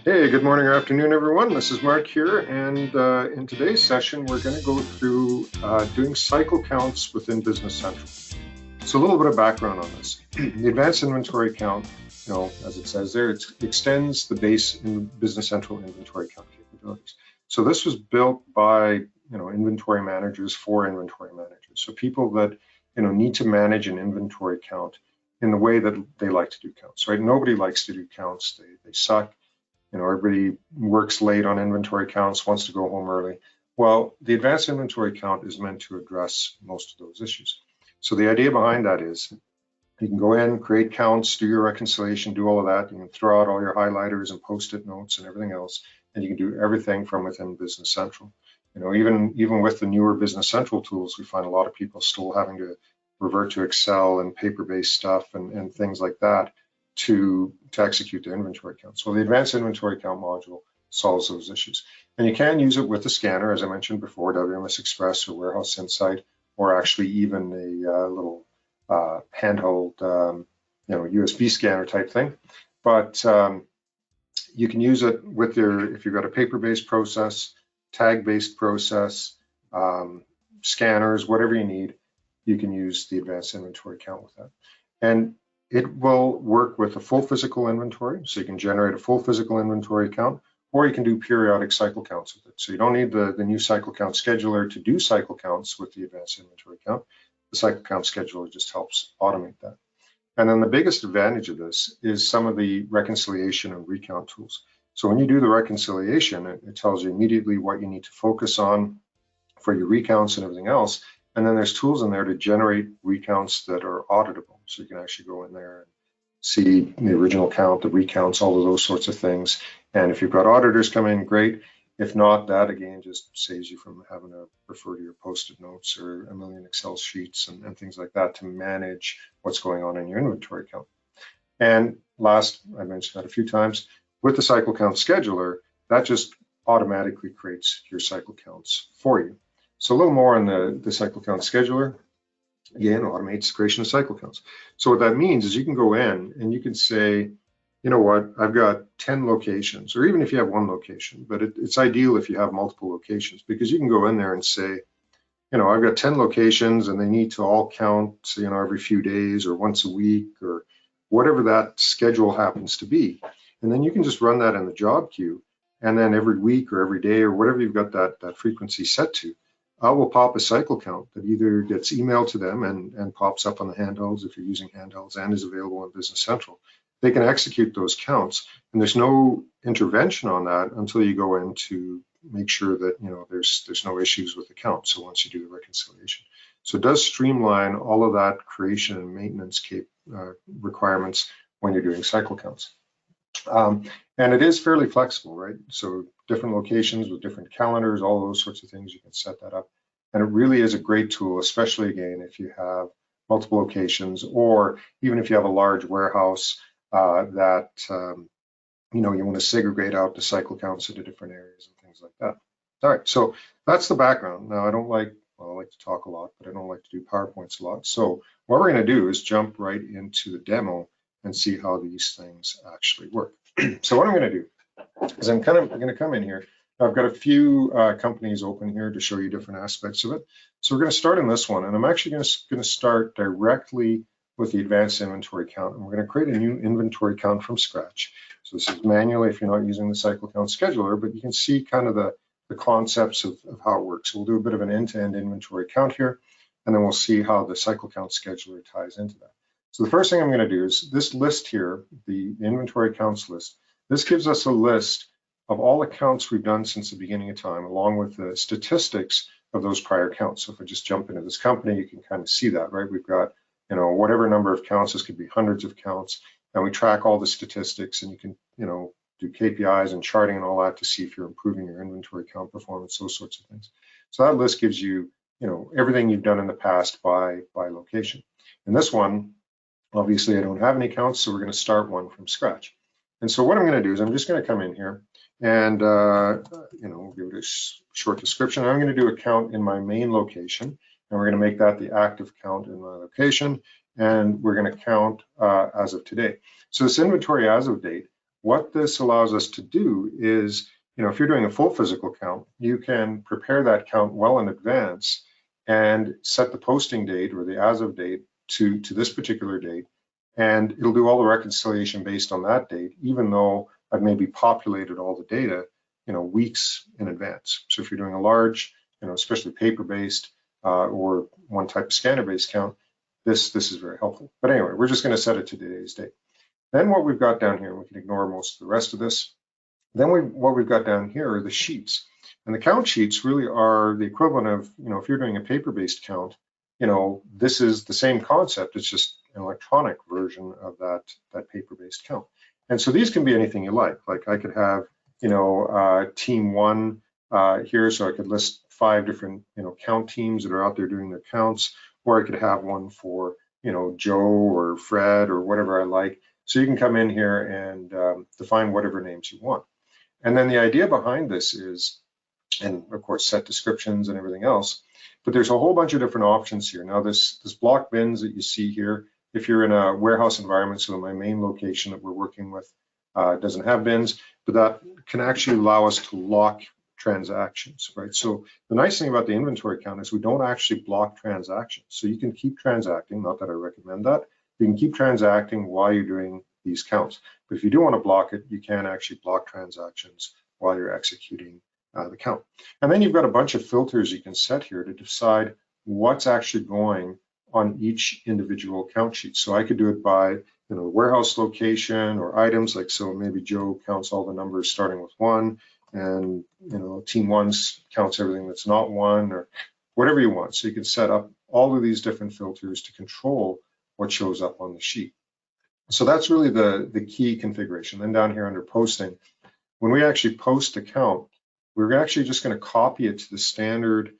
Hey, good morning or afternoon, everyone. This is Mark here, and in today's session, we're going to go through doing cycle counts within Business Central. So a little bit of background on this. The advanced inventory count, as it says there, it extends the base in Business Central inventory count capabilities. So this was built by inventory managers for inventory managers. So people that need to manage an inventory count in the way that they like to do counts, right? Nobody likes to do counts. They suck. Everybody works late on inventory counts, wants to go home early. Well, the advanced inventory count is meant to address most of those issues. So the idea behind that is you can go in, create counts, do your reconciliation, do all of that. You can throw out all your highlighters and post-it notes and everything else, and you can do everything from within Business Central. Even with the newer Business Central tools, we find a lot of people still having to revert to Excel and paper-based stuff and things like that to execute the inventory count. So the advanced inventory count module solves those issues. And you can use it with a scanner, as I mentioned before, WMS Express or Warehouse Insight, or actually even a little handheld USB scanner type thing. But you can use it with if you've got a paper-based process, tag-based process, scanners, whatever you need, you can use the advanced inventory count with that. And it will work with a full physical inventory, so you can generate a full physical inventory count, or you can do periodic cycle counts with it. So you don't need the new cycle count scheduler to do cycle counts with the advanced inventory count. The cycle count scheduler just helps automate that. And then the biggest advantage of this is some of the reconciliation and recount tools. So when you do the reconciliation, it tells you immediately what you need to focus on for your recounts and everything else. And then there's tools in there to generate recounts that are auditable. So you can actually go in there and see the original count, the recounts, all of those sorts of things. And if you've got auditors come in, great. If not, that again just saves you from having to refer to your post-it notes or a million Excel sheets and things like that to manage what's going on in your inventory count. And last, I mentioned that a few times, with the cycle count scheduler, that just automatically creates your cycle counts for you. So a little more on the cycle count scheduler. Again, automates the creation of cycle counts. So what that means is you can go in and you can say, you know what, I've got 10 locations, or even if you have one location, but it's ideal if you have multiple locations, because you can go in there and say, I've got 10 locations and they need to all count, every few days or once a week or whatever that schedule happens to be. And then you can just run that in the job queue. And then every week or every day or whatever you've got that frequency set to, I will pop a cycle count that either gets emailed to them and pops up on the handhelds if you're using handhelds and is available in Business Central. They can execute those counts, and there's no intervention on that until you go in to make sure that there's no issues with the count. So once you do the reconciliation, so it does streamline all of that creation and maintenance requirements when you're doing cycle counts. And it is fairly flexible, right? So different locations with different calendars, all those sorts of things, you can set that up. And it really is a great tool, especially again, if you have multiple locations, or even if you have a large warehouse that you want to segregate out the cycle counts into different areas and things like that. All right, so that's the background. Now, I like to talk a lot, but I don't like to do PowerPoints a lot. So what we're going to do is jump right into the demo and see how these things actually work. So what I'm going to do is I'm going to come in here. I've got a few companies open here to show you different aspects of it. So we're going to start in this one, and I'm actually going to start directly with the advanced inventory count, and we're going to create a new inventory count from scratch. So this is manually if you're not using the cycle count scheduler, but you can see kind of the concepts of how it works. So we'll do a bit of an end-to-end inventory count here, and then we'll see how the cycle count scheduler ties into that. So the first thing I'm going to do is this list here, the inventory counts list. This gives us a list of all the counts we've done since the beginning of time, along with the statistics of those prior counts. So if I just jump into this company, you can kind of see that, right? We've got, whatever number of counts, this could be hundreds of counts, and we track all the statistics, and you can, do KPIs and charting and all that to see if you're improving your inventory count performance, those sorts of things. So that list gives you, everything you've done in the past by location. In this one, obviously, I don't have any counts, so we're going to start one from scratch. And so what I'm going to do is I'm just going to come in here and, give it a short description. I'm going to do a count in my main location, and we're going to make that the active count in my location, and we're going to count as of today. So this inventory as of date, what this allows us to do is, if you're doing a full physical count, you can prepare that count well in advance and set the posting date or the as of date to this particular date. And it'll do all the reconciliation based on that date, even though I've maybe populated all the data, weeks in advance. So if you're doing a large, especially paper-based or one type of scanner-based count, this is very helpful. But anyway, we're just going to set it to today's date. Then what we've got down here, we can ignore most of the rest of this. Then what we've got down here are the sheets. And the count sheets really are the equivalent of, if you're doing a paper-based count, this is the same concept. It's just an electronic version of that paper-based count. And so these can be anything you like. Like I could have, team one here, so I could list 5 different, count teams that are out there doing their counts, or I could have one for, Joe or Fred or whatever I like. So you can come in here and define whatever names you want. And then the idea behind this is, and of course set descriptions and everything else, but there's a whole bunch of different options here. Now this block bins that you see here, if you're in a warehouse environment, so my main location that we're working with doesn't have bins, but that can actually allow us to lock transactions, right? So the nice thing about the inventory count is we don't actually block transactions. So you can keep transacting, not that I recommend that. You can keep transacting while you're doing these counts. But if you do want to block it, you can actually block transactions while you're executing the count. And then you've got a bunch of filters you can set here to decide what's actually going on each individual count sheet. So I could do it by warehouse location or items, like so maybe Joe counts all the numbers starting with 1, and team 1 counts everything that's not 1, or whatever you want. So you can set up all of these different filters to control what shows up on the sheet. So that's really the key configuration. Then down here under posting, when we actually post a count, we're actually just going to copy it to the standard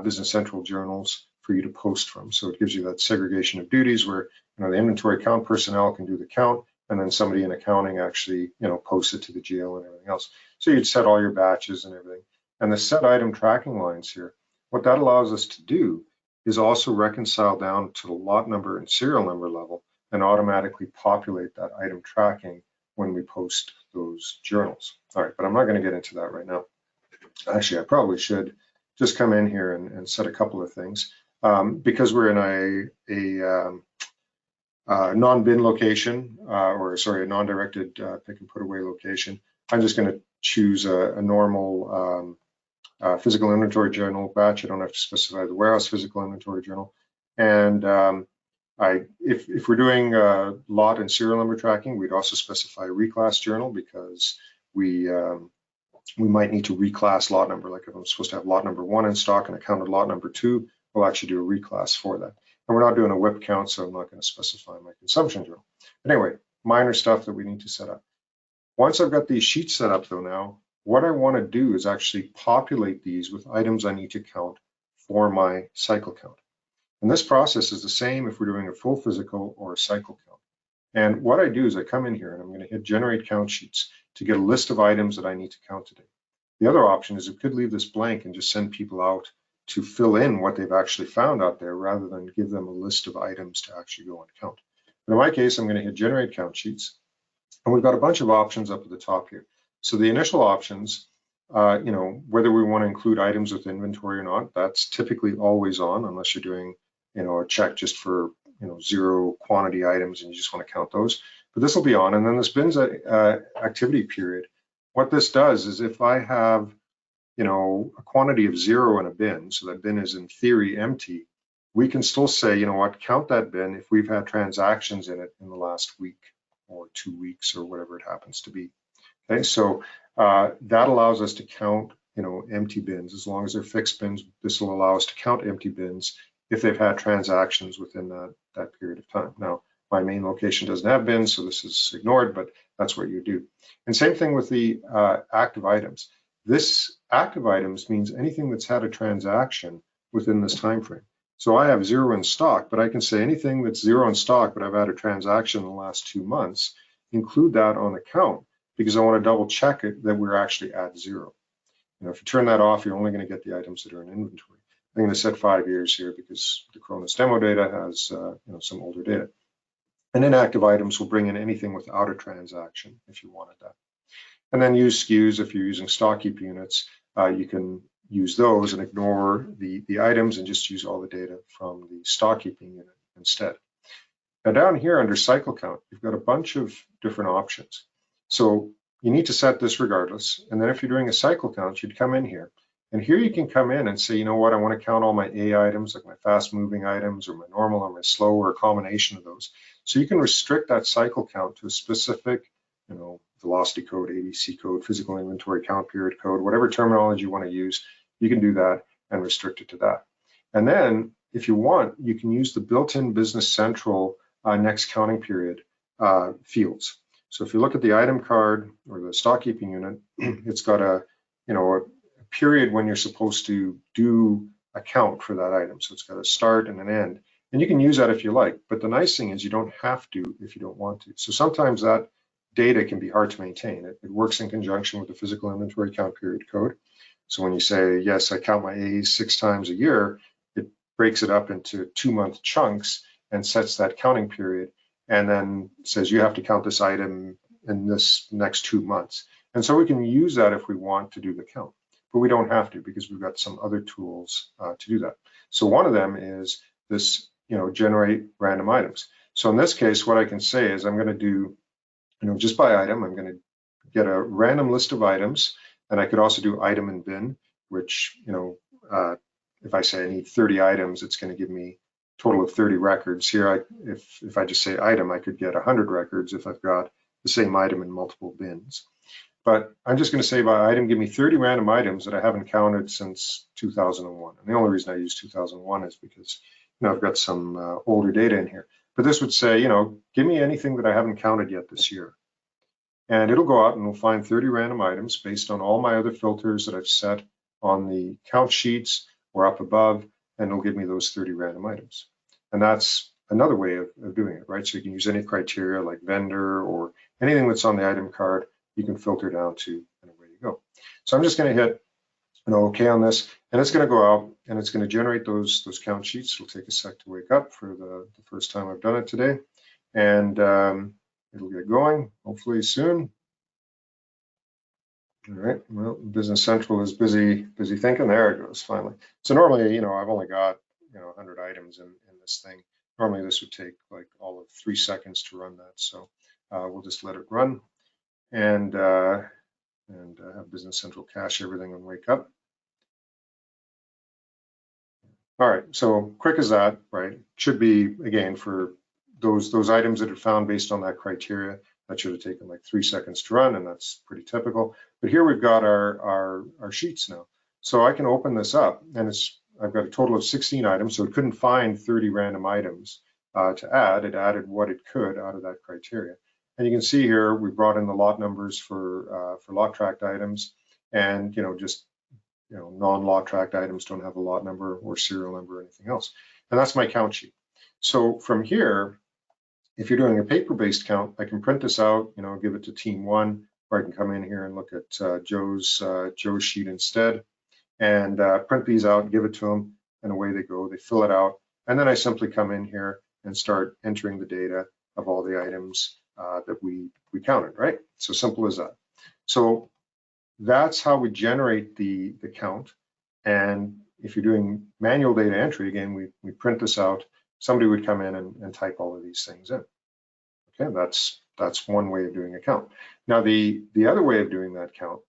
Business Central journals for you to post from. So it gives you that segregation of duties where the inventory count personnel can do the count, and then somebody in accounting actually posts it to the GL and everything else. So you'd set all your batches and everything. And the set item tracking lines here, what that allows us to do is also reconcile down to the lot number and serial number level and automatically populate that item tracking when we post those journals. All right, but I'm not going to get into that right now. Actually, I probably should just come in here and set a couple of things. Because we're in a non-bin location, a non-directed pick and put away location, I'm just going to choose a normal physical inventory journal batch. I don't have to specify the warehouse physical inventory journal. And if we're doing lot and serial number tracking, we'd also specify reclass journal, because we might need to reclass lot number. Like if I'm supposed to have lot number 1 in stock and I counted lot number 2, we'll actually do a reclass for that. And we're not doing a WIP count, so I'm not going to specify my consumption journal. But anyway, minor stuff that we need to set up. Once I've got these sheets set up though now, what I want to do is actually populate these with items I need to count for my cycle count. And this process is the same if we're doing a full physical or a cycle count. And what I do is I come in here and I'm going to hit generate count sheets to get a list of items that I need to count today. The other option is we could leave this blank and just send people out to fill in what they've actually found out there, rather than give them a list of items to actually go and count. But in my case, I'm going to hit generate count sheets, and we've got a bunch of options up at the top here. So the initial options, whether we want to include items with inventory or not, that's typically always on, unless you're doing, a check just for, 0 quantity items and you just want to count those. But this will be on. And then this bins activity period, what this does is if I have a quantity of 0 in a bin, so that bin is in theory empty, we can still say, count that bin if we've had transactions in it in the last week or 2 weeks or whatever it happens to be. Okay, so that allows us to count, empty bins. As long as they're fixed bins, this will allow us to count empty bins if they've had transactions within that period of time. Now, my main location doesn't have bins, so this is ignored, but that's what you do. And same thing with the active items. This active items means anything that's had a transaction within this time frame. So I have 0 in stock, but I can say anything that's 0 in stock, but I've had a transaction in the last 2 months, include that on the count, because I want to double check it that we're actually at 0. If you turn that off, you're only going to get the items that are in inventory. I'm going to set 5 years here because the Cronus demo data has some older data. And inactive items will bring in anything without a transaction if you wanted that. And then use SKUs. If you're using stock keeping units, you can use those and ignore the items and just use all the data from the stock keeping unit instead. Now down here under cycle count, you've got a bunch of different options. So you need to set this regardless. And then if you're doing a cycle count, you'd come in here. And here you can come in and say, you know what, I want to count all my A items, like my fast moving items or my normal or my slow or a combination of those. So you can restrict that cycle count to a specific, you know, velocity code, ABC code, physical inventory count period code, whatever terminology you want to use, you can do that and restrict it to that. And then if you want, you can use the built-in Business Central next counting period fields. So if you look at the item card or the stock keeping unit, it's got a period when you're supposed to do a count for that item. So it's got a start and an end, and you can use that if you like. But the nice thing is you don't have to if you don't want to. So sometimes that data can be hard to maintain. It works in conjunction with the physical inventory count period code. So when you say, yes, I count my A's 6 times a year, it breaks it up into 2-month chunks and sets that counting period, and then says you have to count this item in this next 2 months. And so we can use that if we want to do the count, but we don't have to because we've got some other tools to do that. So one of them is this, generate random items. So in this case, what I can say is I'm going to do, just by item, I'm going to get a random list of items, and I could also do item and bin, which, if I say I need 30 items, it's going to give me total of 30 records. Here, if I just say item, I could get 100 records if I've got the same item in multiple bins. But I'm just going to say by item, give me 30 random items that I haven't counted since 2001. And the only reason I use 2001 is because I've got some older data in here. But this would say, give me anything that I haven't counted yet this year. And it'll go out and we'll find 30 random items based on all my other filters that I've set on the count sheets or up above, and it'll give me those 30 random items. And that's another way of doing it, right? So you can use any criteria like vendor or anything that's on the item card, you can filter down to, and away you go. So I'm just going to hit OK on this, and it's going to go out and it's going to generate those count sheets. It'll take a sec to wake up for the first time I've done it today, and it'll get going hopefully soon. All right, well, Business Central is busy thinking. There it goes, finally. So normally, I've only got 100 items in this thing. Normally this would take like all of 3 seconds to run that. So we'll just let it run and have Business Central cache everything and wake up. All right, so quick as that, right? Should be, again, for those items that are found based on that criteria, that should have taken like 3 seconds to run, and that's pretty typical. But here we've got our sheets now. So I can open this up, and I've got a total of 16 items, so it couldn't find 30 random items to add. It added what it could out of that criteria. And you can see here, we brought in the lot numbers for lot tracked items, and non-lot tracked items don't have a lot number or serial number or anything else. And that's my count sheet. So from here, if you're doing a paper-based count, I can print this out, give it to team 1, or I can come in here and look at Joe's sheet instead, and print these out, give it to them, and away they go. They fill it out, and then I simply come in here and start entering the data of all the items that we counted, right? So simple as that. So that's how we generate the count. And if you're doing manual data entry, again, we print this out. Somebody would come in and type all of these things in. Okay, that's one way of doing a count. Now the other way of doing that count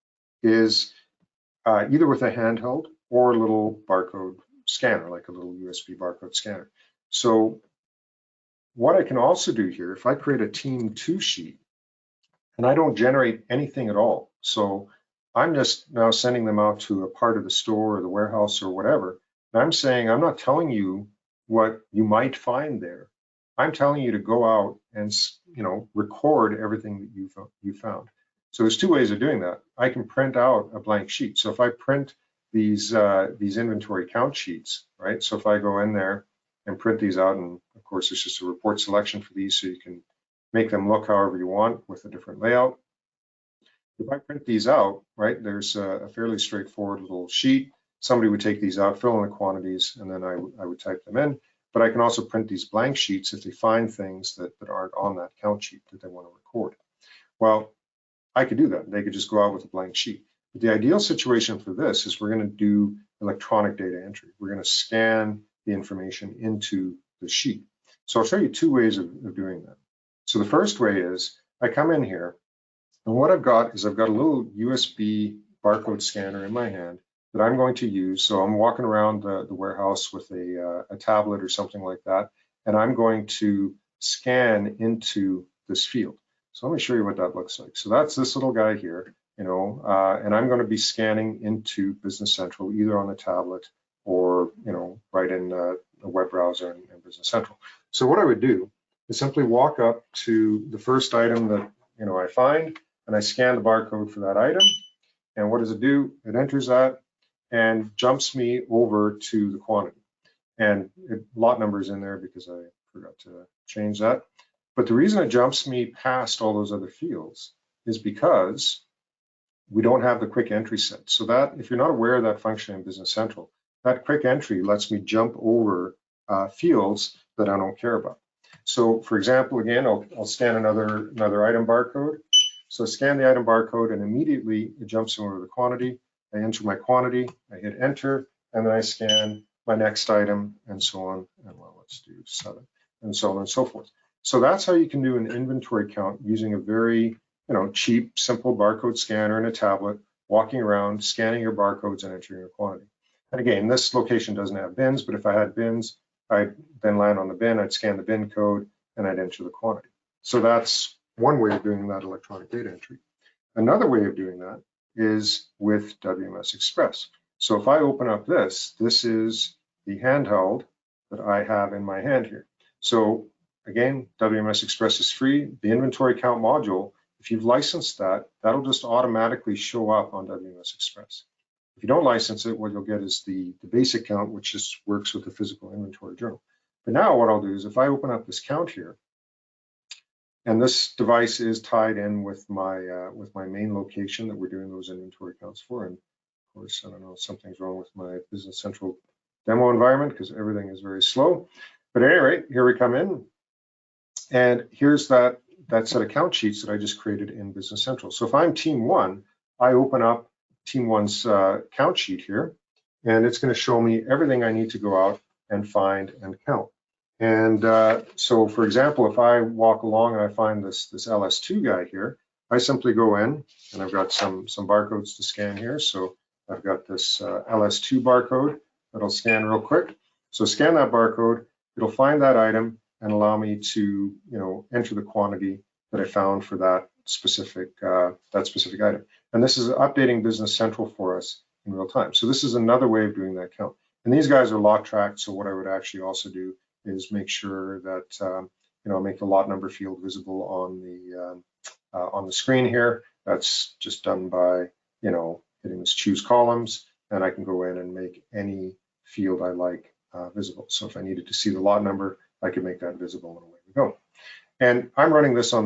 is either with a handheld or a little barcode scanner, like a little USB barcode scanner. So what I can also do here, if I create a team 2 sheet and I don't generate anything at all, so I'm just now sending them out to a part of the store or the warehouse or whatever, and I'm saying, I'm not telling you what you might find there. I'm telling you to go out and record everything that you found. So there's 2 ways of doing that. I can print out a blank sheet. So if I print these inventory count sheets, right? So if I go in there and print these out, and of course it's just a report selection for these, so you can make them look however you want with a different layout. If I print these out, right, there's a fairly straightforward little sheet. Somebody would take these out, fill in the quantities, and then I would type them in. but I can also print these blank sheets if they find things that aren't on that count sheet that they want to record. Well, I could do that. They could just go out with a blank sheet. But the ideal situation for this is we're going to do electronic data entry. We're going to scan the information into the sheet. So I'll show you two ways of doing that. So the first way is I come in here, and what I've got is I've got a little USB barcode scanner in my hand that I'm going to use. So I'm walking around the warehouse with a tablet or something like that, and I'm going to scan into this field. So let me show you what that looks like. So that's this little guy here, and I'm going to be scanning into Business Central either on the tablet or right in the web browser in Business Central. So what I would do is simply walk up to the first item that I find, and I scan the barcode for that item. And what does it do? It enters that and jumps me over to the quantity. And lot number is in there because I forgot to change that. But the reason it jumps me past all those other fields is because we don't have the quick entry set. So that, if you're not aware of that function in Business Central, that quick entry lets me jump over fields that I don't care about. So for example, again, I'll scan another item barcode. So scan the item barcode and immediately it jumps over the quantity. I enter my quantity, I hit enter, and then I scan my next item and so on. And well, let's do 7 and so on and so forth. So that's how you can do an inventory count using a very cheap, simple barcode scanner and a tablet, walking around, scanning your barcodes and entering your quantity. And again, this location doesn't have bins, but if I had bins, I'd then land on the bin, I'd scan the bin code, and I'd enter the quantity. So that's one way of doing that electronic data entry. Another way of doing that is with WMS Express. So if I open up this is the handheld that I have in my hand here. So again, WMS Express is free. The inventory count module, if you've licensed that, that'll just automatically show up on WMS Express. If you don't license it, what you'll get is the basic count, which just works with the physical inventory journal. But now what I'll do is if I open up this count here, and this device is tied in with my main location that we're doing those inventory counts for. And of course, I don't know, something's wrong with my Business Central demo environment because everything is very slow. But at any rate, here we come in, and here's that set of count sheets that I just created in Business Central. So if I'm Team 1, I open up Team 1's count sheet here, and it's going to show me everything I need to go out and find and count. And so, for example, if I walk along and I find this LS2 guy here, I simply go in, and I've got some barcodes to scan here. So I've got this LS2 barcode that'll scan real quick. So scan that barcode, it'll find that item and allow me to enter the quantity that I found for that specific item. And this is updating Business Central for us in real time. So this is another way of doing that count. And these guys are lot tracked. So what I would actually also do is make sure that make the lot number field visible on the screen here. That's just done by hitting this choose columns, and I can go in and make any field I like visible. So if I needed to see the lot number, I could make that visible, and away we go. And I'm running this on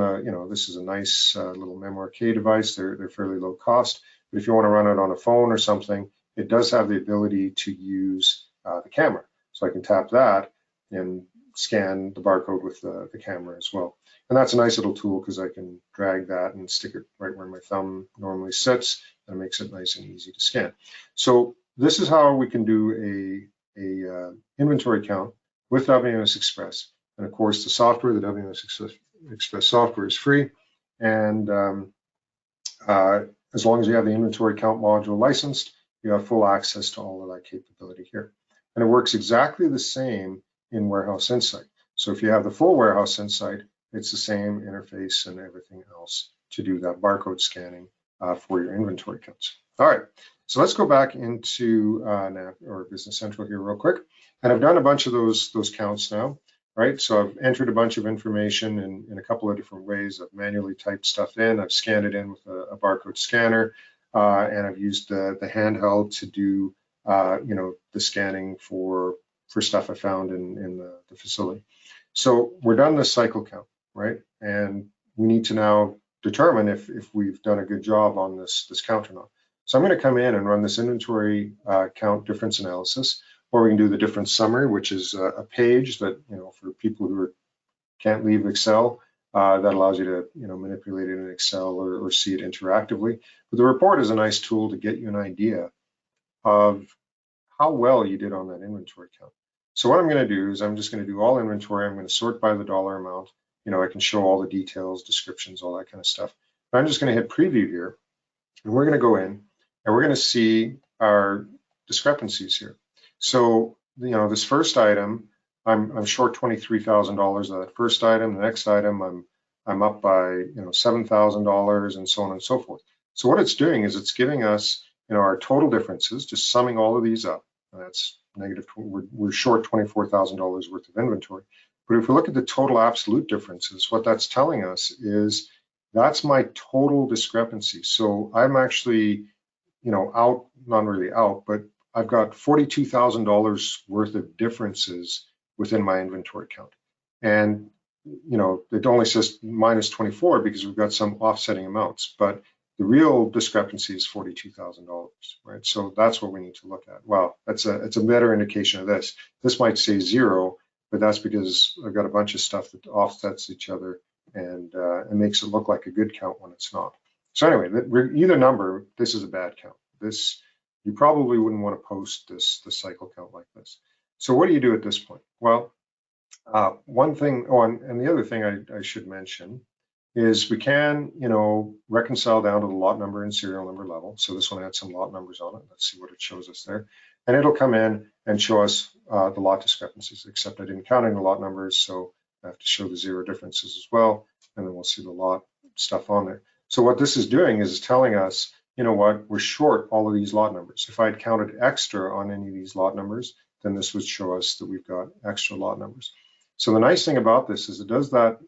this is a nice little MemRK device. They're fairly low cost, but if you want to run it on a phone or something, it does have the ability to use the camera. So I can tap that and scan the barcode with the camera as well. And that's a nice little tool because I can drag that and stick it right where my thumb normally sits, and it makes it nice and easy to scan. So this is how we can do a inventory count with WMS Express. And of course, the software, the WMS Express software is free. And as long as you have the inventory count module licensed, you have full access to all of that capability here. And it works exactly the same in Warehouse Insight. So if you have the full Warehouse Insight, it's the same interface and everything else to do that barcode scanning for your inventory counts. All right, so let's go back into Business Central here real quick. And I've done a bunch of those counts now, right? So I've entered a bunch of information in a couple of different ways. I've manually typed stuff in, I've scanned it in with a barcode scanner, and I've used the handheld to do the scanning for stuff I found in the facility. So we're done the cycle count, right? And we need to now determine if we've done a good job on this count or not. So I'm going to come in and run this inventory count difference analysis. or we can do the difference summary, which is a page that, for people who can't leave Excel, that allows you to, manipulate it in Excel or see it interactively. But the report is a nice tool to get you an idea of how well you did on that inventory count. So what I'm going to do is I'm just going to do all inventory. I'm going to sort by the dollar amount. I can show all the details, descriptions, all that kind of stuff. But I'm just going to hit preview here, and we're going to go in and we're going to see our discrepancies here. So, this first item, I'm short $23,000 of that first item. The next item, I'm up by $7,000, and so on and so forth. So what it's doing is it's giving us our total differences, just summing all of these up. That's negative. We're short $24,000 worth of inventory. But if we look at the total absolute differences, what that's telling us is that's my total discrepancy. So I'm actually, out, not really out, but I've got $42,000 worth of differences within my inventory count. And, it only says minus 24 because we've got some offsetting amounts, but the real discrepancy is $42,000, right? So that's what we need to look at. Well, it's a better indication of this. This might say 0, but that's because I've got a bunch of stuff that offsets each other, and it makes it look like a good count when it's not. So anyway, either number, this is a bad count. This, you probably wouldn't want to post the cycle count like this. So what do you do at this point? Well, one thing, and the other thing I should mention is we can, reconcile down to the lot number and serial number level. So this one had some lot numbers on it. Let's see what it shows us there. And it'll come in and show us the lot discrepancies, except I didn't count any lot numbers, so I have to show the 0 differences as well. And then we'll see the lot stuff on there. So what this is doing is telling us, we're short all of these lot numbers. If I had counted extra on any of these lot numbers, then this would show us that we've got extra lot numbers. So the nice thing about this is it does that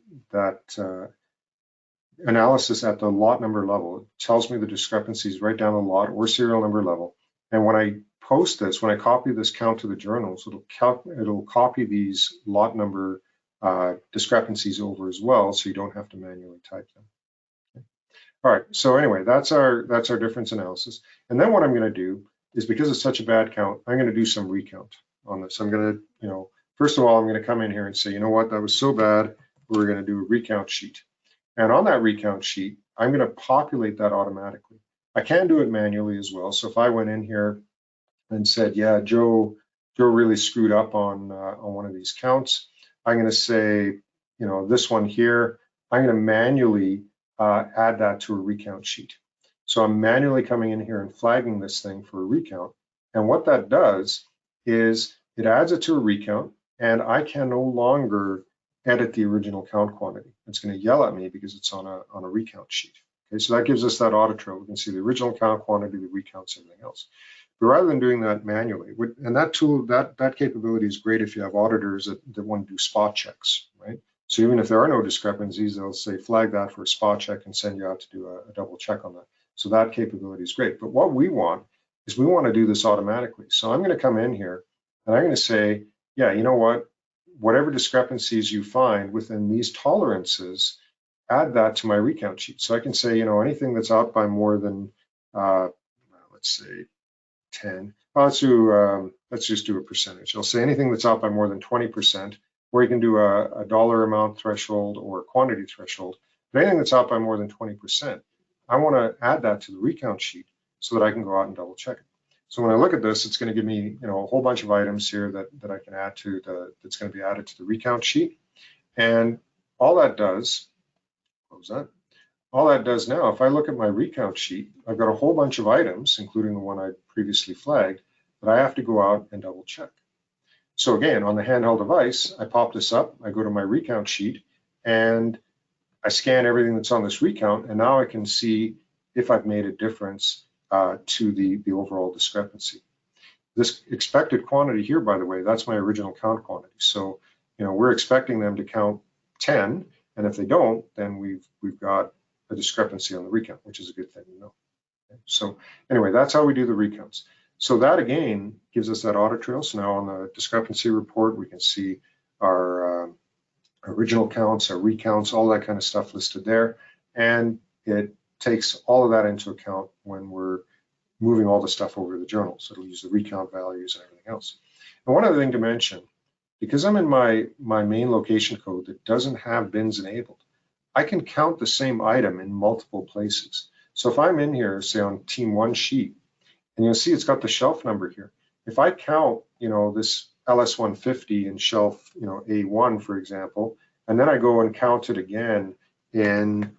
analysis at the lot number level. It tells me the discrepancies right down the lot or serial number level. And when I post this, when I copy this count to the journals, it'll copy these lot number discrepancies over as well, so you don't have to manually type them. Okay. All right, so anyway, that's our difference analysis. And then what I'm going to do is, because it's such a bad count, I'm going to do some recount on this. I'm going to, first of all, I'm going to come in here and say, that was so bad, we're going to do a recount sheet. And on that recount sheet, I'm going to populate that automatically. I can do it manually as well. So if I went in here and said, yeah, Joe really screwed up on one of these counts, I'm going to say, this one here, I'm going to manually add that to a recount sheet. So I'm manually coming in here and flagging this thing for a recount. And what that does is it adds it to a recount, and I can no longer edit the original count quantity. It's going to yell at me because it's on a recount sheet. Okay, so that gives us that audit trail. We can see the original count quantity, the recounts, everything else. But rather than doing that manually, and that tool, that capability is great if you have auditors that want to do spot checks, right? So even if there are no discrepancies, they'll say flag that for a spot check and send you out to do a double check on that. So that capability is great. But what we want is we want to do this automatically. So I'm going to come in here and I'm going to say, yeah, you know what? Whatever discrepancies you find within these tolerances, add that to my recount sheet. So I can say, anything that's out by more than, let's say 10. Let's just do a percentage. I'll say anything that's out by more than 20%, or you can do a dollar amount threshold or a quantity threshold. But anything that's out by more than 20%, I want to add that to the recount sheet so that I can go out and double check it. So when I look at this, it's going to give me, a whole bunch of items here that I can add to that's going to be added to the recount sheet. And all that does, what was that? All that does now, if I look at my recount sheet, I've got a whole bunch of items, including the one I previously flagged, that I have to go out and double check. So again, on the handheld device, I pop this up, I go to my recount sheet, and I scan everything that's on this recount, and now I can see if I've made a difference to the overall discrepancy. This expected quantity here, by the way, that's my original count quantity. So, we're expecting them to count 10, and if they don't, then we've got a discrepancy on the recount, which is a good thing to know. Okay. So anyway, that's how we do the recounts. So that again gives us that audit trail. So now on the discrepancy report, we can see our original counts, our recounts, all that kind of stuff listed there, and it takes all of that into account when we're moving all the stuff over to the journal. So it'll use the recount values and everything else. And one other thing to mention, because I'm in my main location code that doesn't have bins enabled, I can count the same item in multiple places. So if I'm in here, say on team 1 sheet, and you'll see it's got the shelf number here. If I count, this LS150 in shelf, A1, for example, and then I go and count it again in,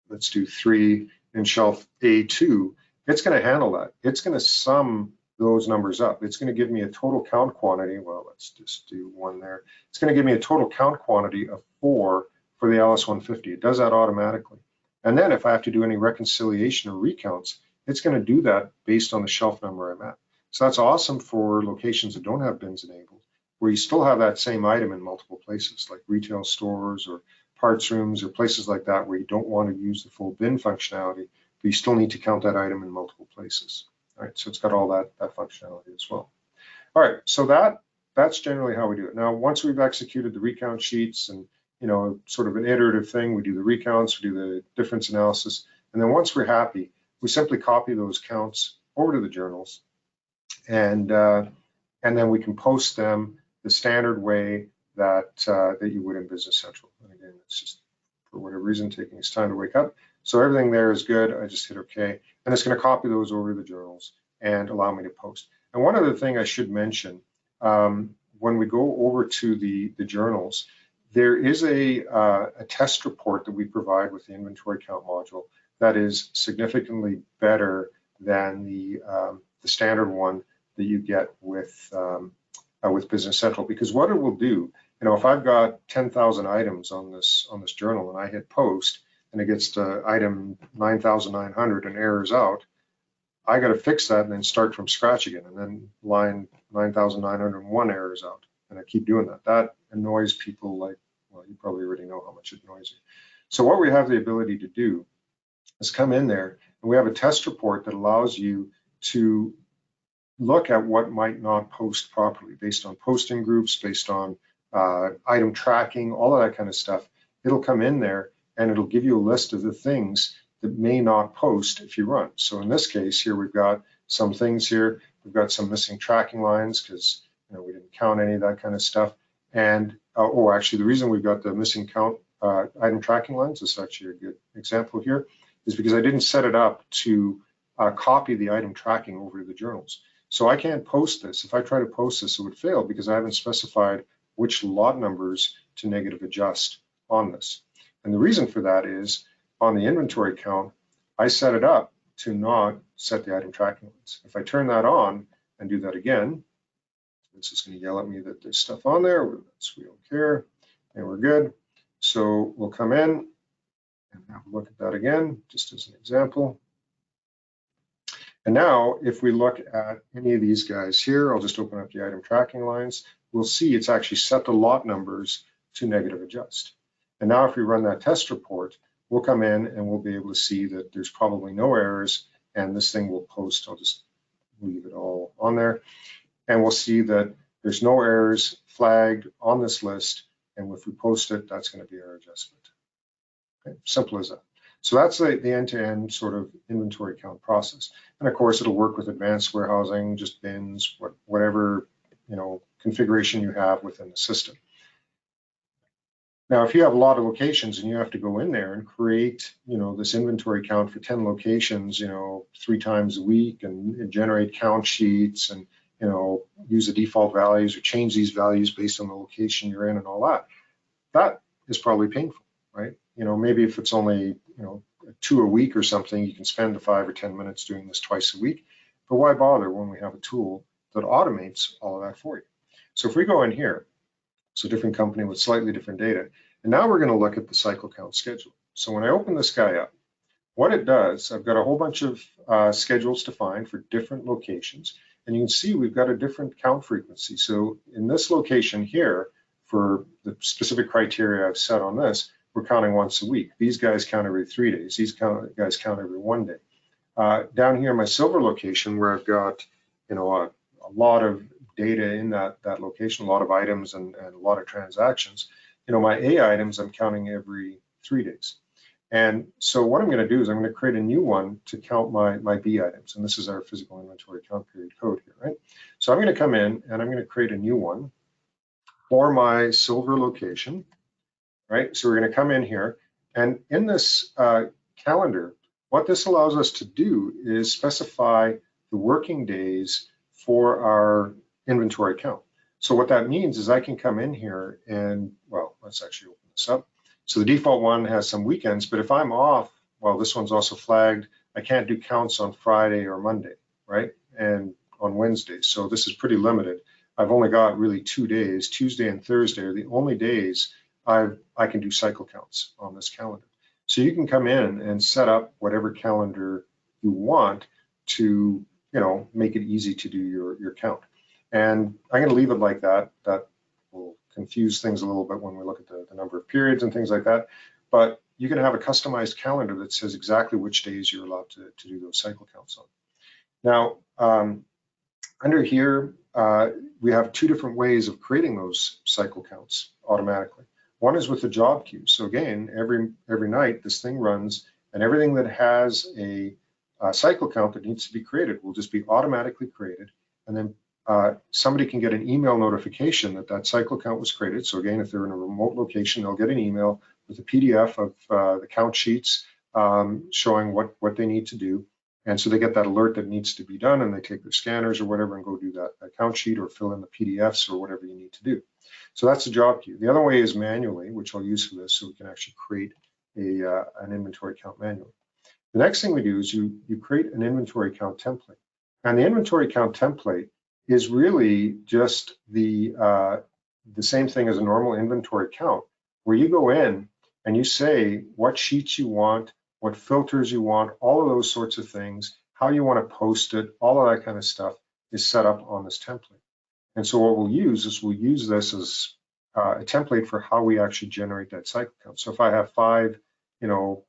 let's do 3 in shelf A2, it's going to handle that. It's going to sum those numbers up. It's going to give me a total count quantity. Well, let's just do 1 there. It's going to give me a total count quantity of 4 for the LS150. It does that automatically. And then if I have to do any reconciliation or recounts, it's going to do that based on the shelf number I'm at. So that's awesome for locations that don't have bins enabled, where you still have that same item in multiple places, like retail stores or parts rooms or places like that, where you don't want to use the full bin functionality, but you still need to count that item in multiple places. All right, so it's got all that functionality as well. All right, so that's generally how we do it. Now, once we've executed the recount sheets and sort of an iterative thing, we do the recounts, we do the difference analysis, and then once we're happy, we simply copy those counts over to the journals, and then we can post them the standard way that you would in Business Central. And again, it's just for whatever reason taking its time to wake up. So everything there is good. I just hit OK, and it's going to copy those over to the journals and allow me to post. And one other thing I should mention, when we go over to the journals, there is a test report that we provide with the inventory count module that is significantly better than the standard one that you get with Business Central. Because what it will do, if I've got 10,000 items on this journal and I hit post and it gets to item 9,900 and errors out, I got to fix that and then start from scratch again, and then line 9,901 errors out, and I keep doing that. That annoys people like, well, you probably already know how much it annoys you. So what we have the ability to do is come in there, and we have a test report that allows you to look at what might not post properly based on posting groups, based on item tracking, all of that kind of stuff. It'll come in there and it'll give you a list of the things that may not post if you run. So in this case here, we've got some things here. We've got some missing tracking lines because we didn't count any of that kind of stuff. And actually, the reason we've got the missing count item tracking lines, this is actually a good example here, is because I didn't set it up to copy the item tracking over to the journals. So I can't post this. If I try to post this, it would fail because I haven't specified which lot numbers to negative adjust on this. And the reason for that is on the inventory count, I set it up to not set the item tracking lines. If I turn that on and do that again, it's just going to yell at me that there's stuff on there. We don't care, and we're good. So we'll come in and have a look at that again, just as an example. And now, if we look at any of these guys here, I'll just open up the item tracking lines. We'll see it's actually set the lot numbers to negative adjust. And now if we run that test report, we'll come in and we'll be able to see that there's probably no errors, and this thing will post. I'll just leave it all on there. And we'll see that there's no errors flagged on this list. And if we post it, that's going to be our adjustment. Okay, simple as that. So that's the end-to-end sort of inventory count process. And of course, it'll work with advanced warehousing, just bins, whatever configuration you have within the system. Now, if you have a lot of locations and you have to go in there and create, this inventory count for 10 locations, 3 times a week, and generate count sheets and, use the default values or change these values based on the location you're in and all that, that is probably painful, right? Maybe if it's only, 2 a week or something, you can spend the 5 or 10 minutes doing this twice a week. But why bother when we have a tool that automates all of that for you? So if we go in here, it's a different company with slightly different data. And now we're going to look at the cycle count schedule. So when I open this guy up, what it does, I've got a whole bunch of schedules defined for different locations. And you can see we've got a different count frequency. So in this location here, for the specific criteria I've set on this, we're counting once a week. These guys count every 3 days. These guys count every 1 day. Down here in my silver location, where I've got a lot of data in that location, a lot of items and a lot of transactions, my A items I'm counting every 3 days. And so what I'm going to do is I'm going to create a new one to count my B items. And this is our physical inventory count period code here, right? So I'm going to come in and I'm going to create a new one for my silver location, right? So we're going to come in here, and in this calendar, what this allows us to do is specify the working days for our inventory count. So what that means is I can come in here and, well, let's actually open this up. So the default one has some weekends, but if I'm off, well, this one's also flagged. I can't do counts on Friday or Monday, right? And on Wednesday. So this is pretty limited. I've only got really 2 days. Tuesday and Thursday are the only days I can do cycle counts on this calendar. So you can come in and set up whatever calendar you want to, make it easy to do your count. And I'm going to leave it like that. That will confuse things a little bit when we look at the number of periods and things like that. But you can have a customized calendar that says exactly which days you're allowed to do those cycle counts on. Now, under here, we have 2 different ways of creating those cycle counts automatically. One is with the job queue. So again, every night this thing runs, and everything that has a cycle count that needs to be created will just be automatically created, and then somebody can get an email notification that that cycle count was created. So again, if they're in a remote location, they'll get an email with a PDF of the count sheets showing what they need to do. And so they get that alert that needs to be done, and they take their scanners or whatever and go do that count sheet or fill in the PDFs or whatever you need to do. So that's the job queue. The other way is manually, which I'll use for this, so we can actually create an inventory count manually. The next thing we do is you create an inventory count template. And the inventory count template is really just the same thing as a normal inventory count, where you go in and you say what sheets you want, what filters you want, all of those sorts of things, how you want to post it, all of that kind of stuff is set up on this template. And so what we'll use this as a template for how we actually generate that cycle count. So if I have 5,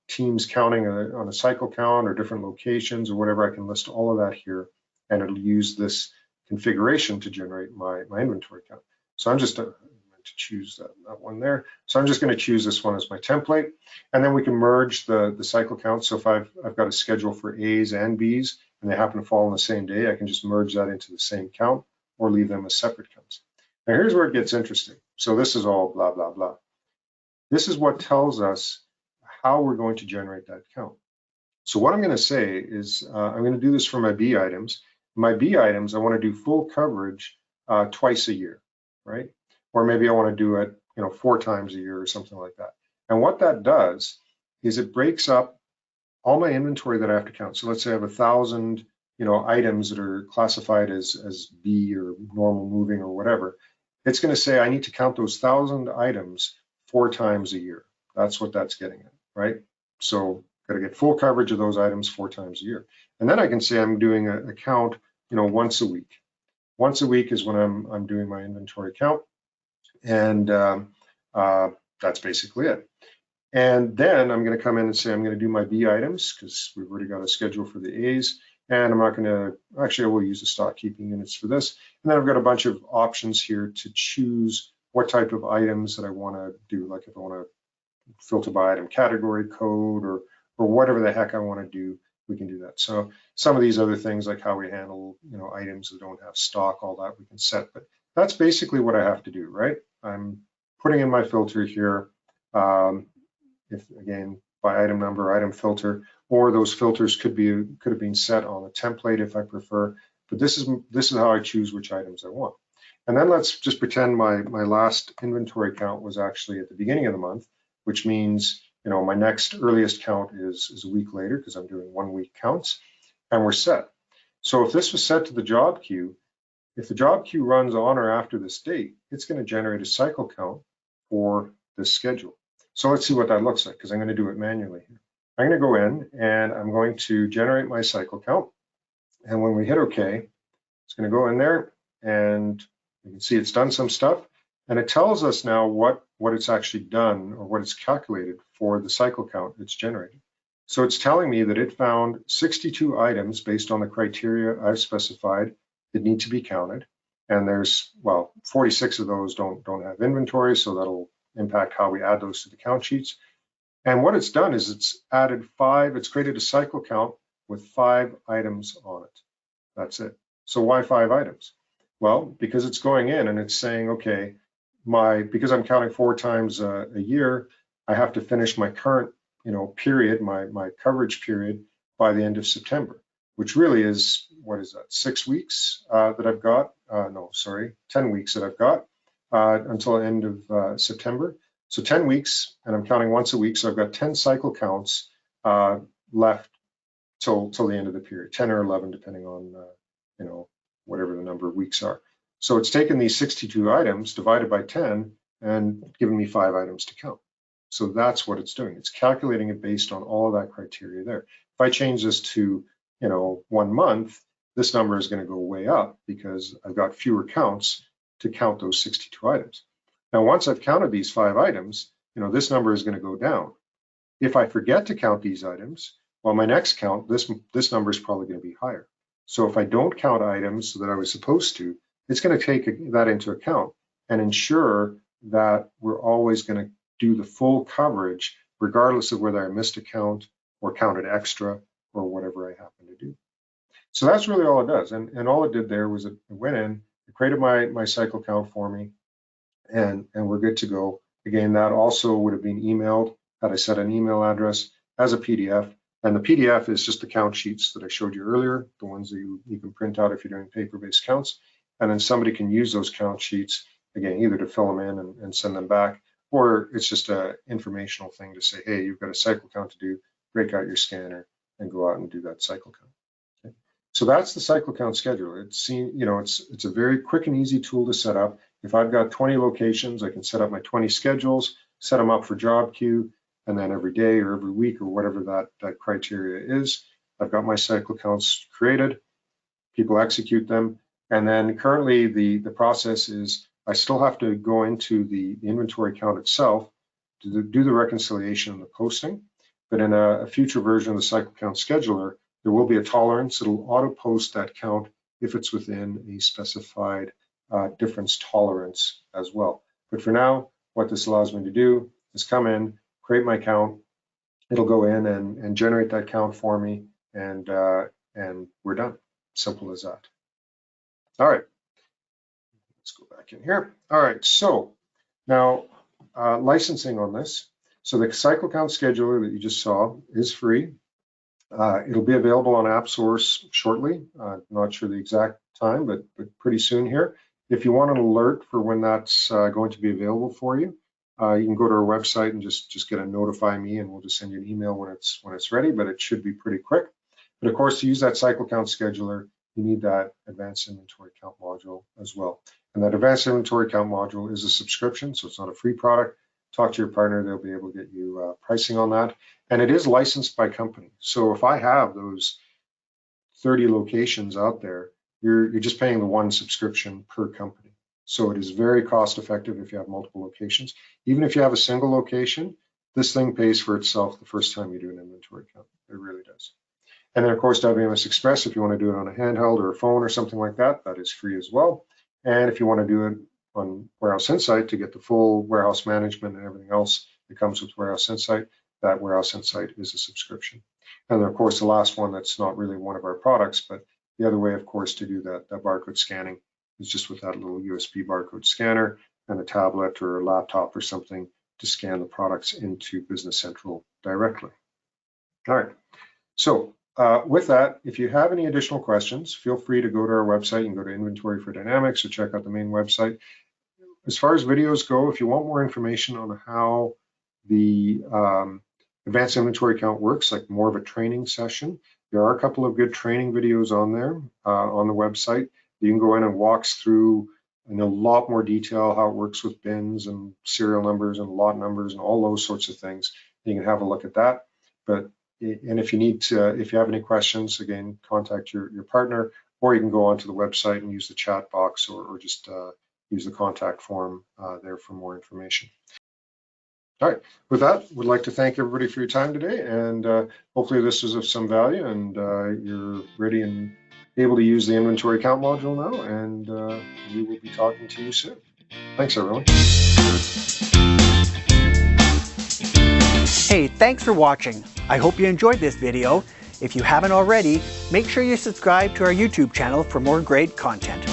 teams counting on a cycle count or different locations or whatever, I can list all of that here, and it'll use this configuration to generate my inventory count. So I'm just to choose that one there. So I'm just going to choose this one as my template, and then we can merge the cycle count. So if I've got a schedule for A's and B's and they happen to fall on the same day, I can just merge that into the same count or leave them as separate counts. Now here's where it gets interesting. So this is all blah, blah, blah. This is what tells us how we're going to generate that count. So what I'm going to say is I'm going to do this for my B items. My B items, I want to do full coverage twice a year, right? Or maybe I want to do it, 4 times a year or something like that. And what that does is it breaks up all my inventory that I have to count. So let's say I have 1,000, items that are classified as B or normal moving or whatever. It's going to say I need to count those 1,000 items 4 times a year. That's what that's getting at, right? So got to get full coverage of those items 4 times a year. And then I can say I'm doing a count, once a week. Once a week is when I'm doing my inventory count. And that's basically it. And then I'm going to come in and say I'm going to do my B items because we've already got a schedule for the A's. And I'm not going to, actually I will use the stock keeping units for this. And then I've got a bunch of options here to choose what type of items that I want to do. Like if I want to filter by item category code or whatever the heck I want to do, we can do that. So some of these other things like how we handle, items that don't have stock, all that we can set. But that's basically what I have to do, right? I'm putting in my filter here. If again, by item number, item filter, or those filters could have been set on a template if I prefer. But this is how I choose which items I want. And then let's just pretend my last inventory count was actually at the beginning of the month, which means my next earliest count is a week later because I'm doing 1 week counts, and we're set. So if this was set to the job queue, if the job queue runs on or after this date, it's going to generate a cycle count for this schedule. So let's see what that looks like because I'm going to do it manually here. I'm going to go in and I'm going to generate my cycle count. And when we hit OK, it's going to go in there and you can see it's done some stuff. And it tells us now what it's actually done or what it's calculated for the cycle count it's generated. So it's telling me that it found 62 items based on the criteria I've specified that need to be counted. And there's, 46 of those don't have inventory, so that'll impact how we add those to the count sheets. And what it's done is it's created a cycle count with 5 items on it. That's it. So why 5 items? Well, because it's going in and it's saying, okay, because I'm counting 4 times a year, I have to finish my current, period, my coverage period by the end of September, which really is, what is that, 6 weeks that I've got? No, sorry, 10 weeks that I've got until the end of September. So 10 weeks, and I'm counting once a week, so I've got 10 cycle counts left till the end of the period, 10 or 11, depending on, whatever the number of weeks are. So it's taken these 62 items, divided by 10, and given me 5 items to count. So that's what it's doing. It's calculating it based on all of that criteria there. If I change this to, 1 month, this number is going to go way up because I've got fewer counts to count those 62 items. Now, once I've counted these 5 items, this number is going to go down. If I forget to count these items, well, my next count, this number is probably going to be higher. So if I don't count items that I was supposed to, it's going to take that into account and ensure that we're always going to do the full coverage, regardless of whether I missed a count or counted extra or whatever I happen to do. So that's really all it does. And all it did there was it went in, it created my cycle count for me, and we're good to go. Again, that also would have been emailed had I set an email address as a PDF. And the PDF is just the count sheets that I showed you earlier, the ones that you can print out if you're doing paper-based counts. And then somebody can use those count sheets, again, either to fill them in and send them back, or it's just an informational thing to say, hey, you've got a cycle count to do, break out your scanner and go out and do that cycle count. Okay. So that's the cycle count scheduler. It's a very quick and easy tool to set up. If I've got 20 locations, I can set up my 20 schedules, set them up for job queue, and then every day or every week or whatever that criteria is, I've got my cycle counts created, people execute them, and then currently the process is I still have to go into the inventory count itself to do the reconciliation and the posting, but in a future version of the cycle count scheduler, there will be a tolerance. It'll auto-post that count if it's within a specified difference tolerance as well. But for now, what this allows me to do is come in, create my count. It'll go in and generate that count for me, and we're done. Simple as that. All right, let's go back in here. All right, so now licensing on this. So the cycle count scheduler that you just saw is free. It'll be available on AppSource shortly. Not sure the exact time, but pretty soon here. If you want an alert for when that's going to be available for you, you can go to our website and just get a notify me, and we'll just send you an email when it's ready, but it should be pretty quick. But of course, to use that cycle count scheduler, you need that advanced inventory count module as well. And that advanced inventory count module is a subscription, so it's not a free product. Talk to your partner, they'll be able to get you pricing on that. And it is licensed by company. So if I have those 30 locations out there, you're just paying the one subscription per company. So it is very cost effective if you have multiple locations. Even if you have a single location, this thing pays for itself the first time you do an inventory count. It really does. And then of course, WMS Express, if you want to do it on a handheld or a phone or something like that, that is free as well. And if you want to do it on Warehouse Insight to get the full warehouse management and everything else that comes with Warehouse Insight, that Warehouse Insight is a subscription. And then of course, the last one that's not really one of our products, but the other way, of course, to do that barcode scanning is just with that little USB barcode scanner and a tablet or a laptop or something to scan the products into Business Central directly. All right, so with that, if you have any additional questions, feel free to go to our website and go to Inventory for Dynamics or check out the main website. As far as videos go, if you want more information on how the advanced inventory count works, like more of a training session, there are a couple of good training videos on there on the website. You can go in and walks through in a lot more detail how it works with bins and serial numbers and lot numbers and all those sorts of things. You can have a look at that. And if you have any questions, again, contact your partner, or you can go onto the website and use the chat box or just use the contact form there for more information. All right, with that, we'd like to thank everybody for your time today, and hopefully this was of some value, and you're ready and able to use the inventory count module now, and we will be talking to you soon. Thanks, everyone. Hey, thanks for watching. I hope you enjoyed this video. If you haven't already, make sure you subscribe to our YouTube channel for more great content.